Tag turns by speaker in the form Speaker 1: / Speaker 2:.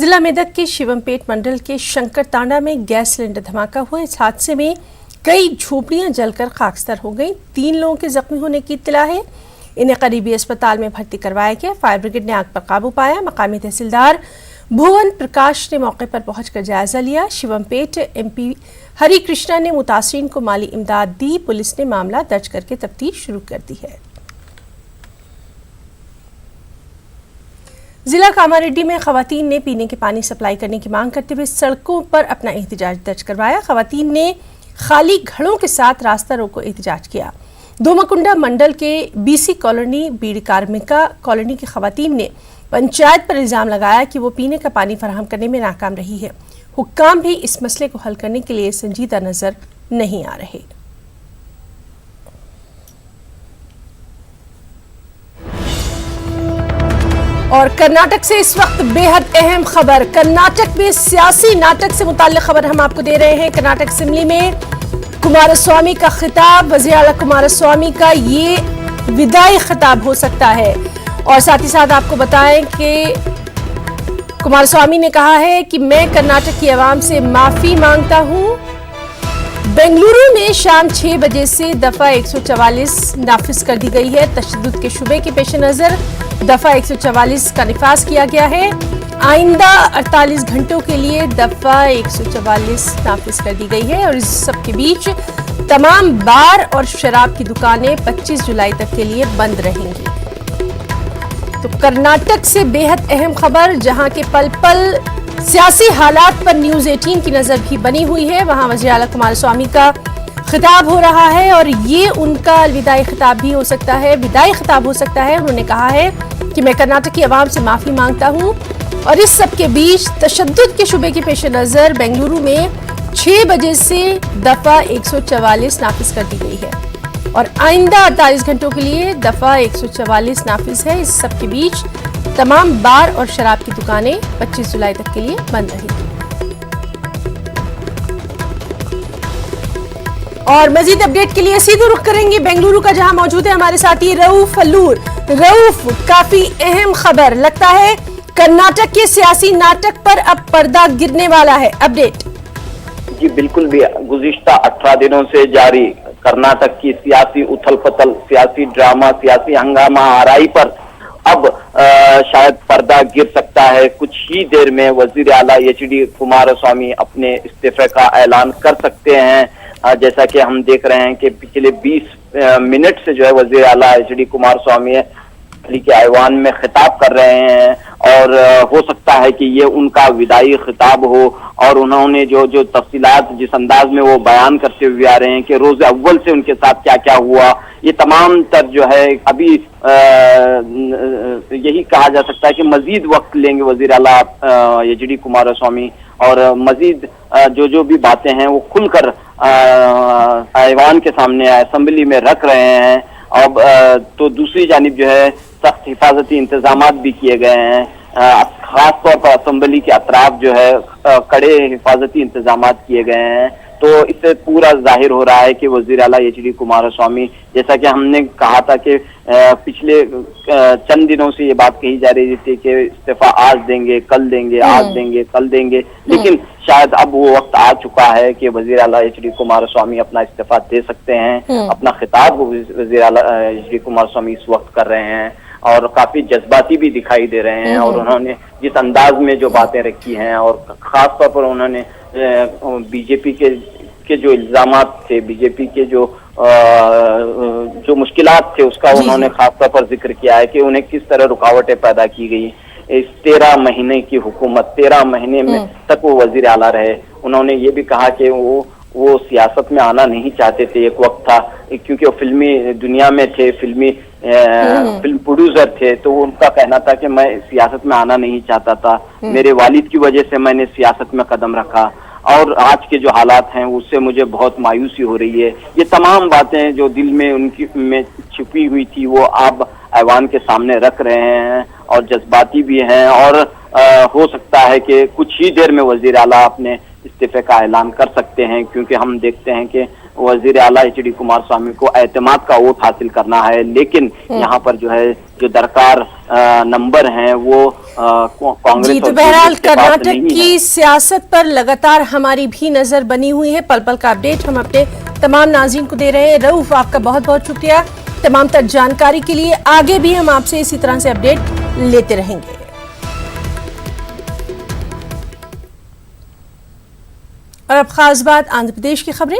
Speaker 1: जिला मेदक के शिवमपेट मंडल के शंकर तांडा में गैस सिलेंडर धमाका हुआ। इस हादसे में कई झोपड़ियां जलकर खाकस्तर हो गईं। 3 लोगों के जख्मी होने की इत्तला है। इन्हें करीबी अस्पताल में भर्ती करवाया गया। फायर ब्रिगेड ने आग पर काबू पाया। मकामी तहसीलदार भुवन प्रकाश ने मौके पर पहुंचकर जायजा लिया। शिवमपेट MP हरि कृष्णा ने मुतासरीन को माली इमदाद दी। पुलिस ने मामला दर्ज करके तफ्तीश शुरू कर दी है। जिला कामारेड्डी में खवातीन ने पीने के पानी सप्लाई करने की मांग करते हुए सड़कों पर अपना एहतजाज दर्ज करवाया। खवातीन ने खाली घड़ों के साथ रास्ता रोको एहतजाज किया। दोमाकुंडा मंडल के BC कॉलोनी बीड़ी कार्मिका कॉलोनी की खवातीन ने पंचायत पर इल्जाम लगाया कि वो पीने का पानी फराहम करने में नाकाम रही है। हुक्काम भी इस मसले को हल करने के लिए संजीदा नजर नहीं आ रहे। और कर्नाटक से इस वक्त बेहद अहम खबर। कर्नाटक में सियासी नाटक से मुताल्लिक खबर हम आपको दे रहे हैं। कर्नाटक असेंबली में कुमारस्वामी का खिताब, वज़ीर आला कुमारस्वामी का ये विदाई खिताब हो सकता है। और साथ ही साथ आपको बताएं कि कुमारस्वामी ने कहा है कि मैं कर्नाटक की आवाम से माफी मांगता हूं। बेंगलुरु में शाम 6 बजे से दफा 144 नाफिज कर दी गई है। तशद्दुद के शुबे के पेश नजर दफा 144 का निफाज किया गया है। आइंदा 48 घंटों के लिए दफा 144 नाफिज कर दी गई है। और इस सब के बीच तमाम बार और शराब की दुकानें 25 जुलाई तक के लिए बंद रहेंगी। तो कर्नाटक से बेहद अहम खबर, जहां के पल पल सियासी हालात पर न्यूज़ 18 की नजर भी बनी हुई है। वहां वज़ीर आला कुमारस्वामी का खिताब हो रहा है और ये उनका अलविदाई खिताब भी हो सकता है, विदाई खिताब हो सकता है। उन्होंने कहा है कि मैं कर्नाटक की आवाम से माफी मांगता हूं। और इस सब के बीच तशद्दुद के शुबे के पेश नजर बेंगलुरु में 6 बजे से दफा 144 नाफिज कर दी गई है और आइंदा 48 घंटों के लिए दफा 144 नाफिज है। इस सब के बीच तमाम बार और शराब की दुकानें 25 जुलाई तक के लिए बंद रहेंगी। और मजीद अपडेट के लिए सीधे रुख करेंगे बेंगलुरु का, जहां मौजूद है हमारे साथी रऊफ अल्लूर। रऊफ, काफी अहम खबर, लगता है कर्नाटक के सियासी नाटक पर अब पर्दा गिरने वाला है। अपडेट
Speaker 2: जी बिल्कुल भी, गुज़िश्ता 18 दिनों से जारी कर्नाटक की सियासी उथल पथल, सियासी ड्रामा, सियासी हंगामा आराई पर अब शायद पर्दा गिर सकता है। कुछ ही देर में वजीर आला HD कुमारस्वामी अपने इस्तीफे का ऐलान कर सकते हैं। जैसा कि हम देख रहे हैं कि पिछले 20 मिनट से जो है वजीर आला HD कुमारस्वामी के ऐवान में खिताब कर रहे हैं और हो सकता है कि ये उनका विदाई खिताब हो। और उन्होंने जो तफसीलात जिस अंदाज में वो बयान करते हुए आ रहे हैं कि रोज अव्वल से उनके साथ क्या क्या हुआ, ये तमाम तर जो है अभी यही कहा जा सकता है कि मजीद वक्त लेंगे वजीर आला HD कुमारस्वामी और मजीद जो भी बातें हैं वो खुलकर ऐवान के सामने असेंबली में रख रहे हैं। अब तो दूसरी जानिब जो है सख्त हिफाजती इंतजामात भी किए गए हैं। खास तौर पर असेंबली के अतराफ जो है कड़े हिफाजती इंतजामात किए गए हैं। तो इससे पूरा जाहिर हो रहा है कि वजीर आला HD कुमारस्वामी, जैसा कि हमने कहा था कि पिछले चंद दिनों से ये बात कही जा रही थी कि इस्तीफा आज देंगे, कल देंगे, आज देंगे, कल देंगे, लेकिन शायद अब वो वक्त आ चुका है कि वजीर आला HD कुमारस्वामी अपना इस्तीफा दे सकते हैं। अपना खिताब वजीर आला HD कुमारस्वामी इस वक्त कर रहे हैं और काफी जज्बाती भी दिखाई दे रहे हैं। और उन्होंने जिस अंदाज में जो बातें रखी हैं और खास तौर पर उन्होंने बीजेपी के जो इल्जामात थे, बीजेपी के जो मुश्किलात थे, उसका उन्होंने खास तौर पर जिक्र किया है कि उन्हें किस तरह रुकावटें पैदा की गई। इस 13 महीने की हुकूमत, 13 महीने में तक वो वजीर आला रहे। उन्होंने ये भी कहा कि वो सियासत में आना नहीं चाहते थे। एक वक्त था क्योंकि वो फिल्मी दुनिया में थे, फिल्म प्रोड्यूसर थे, तो उनका कहना था कि मैं सियासत में आना नहीं चाहता था, मेरे वालिद की वजह से मैंने सियासत में कदम रखा और आज के जो हालात हैं उससे मुझे बहुत मायूसी हो रही है। ये तमाम बातें जो दिल में उनकी में छिपी हुई थी वो आप ऐवान के सामने रख रहे हैं और जज्बाती भी हैं। और हो सकता है कि कुछ ही देर में वजीर आला अपने इस्तीफे का ऐलान कर सकते हैं, क्योंकि हम देखते हैं कि वजीर आला एच.डी. कुमारस्वामी को एतमाद का वोट हासिल करना है, लेकिन यहाँ पर जो है जो दरकार नंबर हैं वो कांग्रेस
Speaker 1: जी, तो
Speaker 2: और
Speaker 1: बहरहाल
Speaker 2: BJP के पास
Speaker 1: कर्नाटक
Speaker 2: नहीं
Speaker 1: की
Speaker 2: है।
Speaker 1: सियासत पर लगातार हमारी भी नजर बनी हुई है। पल पल का अपडेट हम अपने तमाम नाज़रीन को दे रहे हैं। रऊफ, आपका बहुत बहुत शुक्रिया तमाम तर जानकारी के लिए। आगे भी हम आपसे इसी तरह से अपडेट लेते रहेंगे। और अब खास बात आंध्र प्रदेश की खबरें।